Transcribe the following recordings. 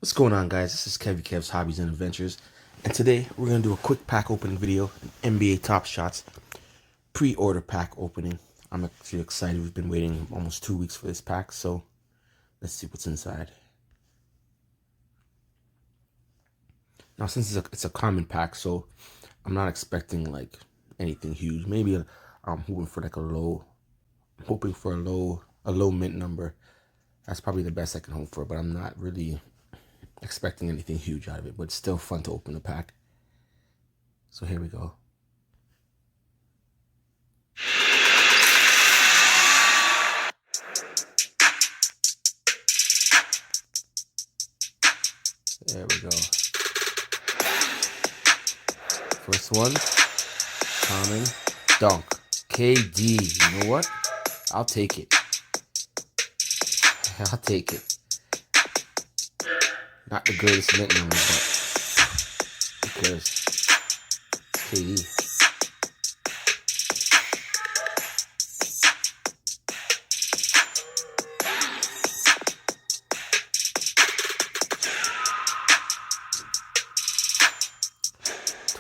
What's going on, guys? This is Kevy Kev's Hobbies and Adventures, and today we're gonna do a quick pack opening video, an NBA Top Shots pre-order pack opening. I'm actually excited. We've been waiting almost 2 weeks for this pack, so let's see what's inside. Now, since it's a common pack, so I'm not expecting like anything huge. Maybe I'm hoping for like a low mint number. That's probably the best I can hope for, but I'm not really expecting anything huge out of it, but it's still fun to open the pack. So here we go. There we go. First one, common, dunk, KD. You know what? I'll take it. I'll take it. Not the greatest mint number, but who cares? KD.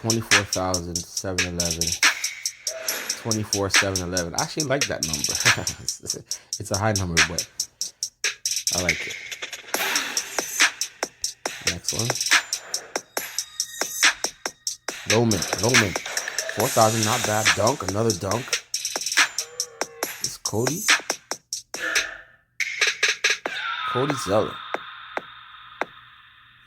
$24,711. 24,711. I actually like that number. It's a high number, but I like it. Next one. Low mint. 4,000, not bad. Dunk, another dunk. It's Cody. Cody Zeller.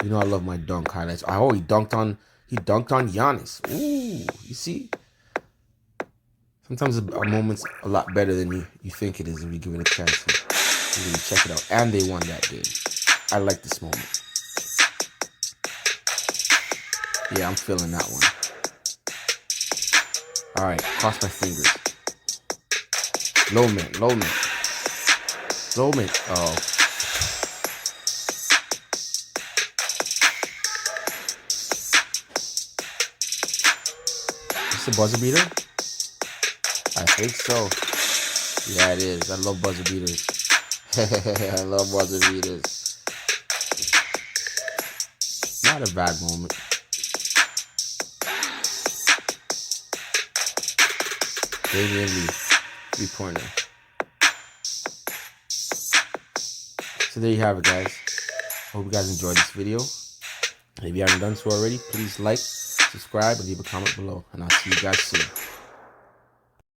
You know I love my dunk highlights. He dunked on Giannis. Ooh, you see? Sometimes a moment's a lot better than you think it is if you give it a chance to really check it out. And they won that game. I like this moment. Yeah, I'm feeling that one. All right, cross my fingers. Low mint. Oh. It's a buzzer beater? I think so. Yeah, it is. I love buzzer beaters. I love buzzer beaters. Not a bad moment. Damian Lee, 3-pointer. So there you have it, guys. Hope you guys enjoyed this video. And if you haven't done so already, please like, subscribe, and leave a comment below. And I'll see you guys soon.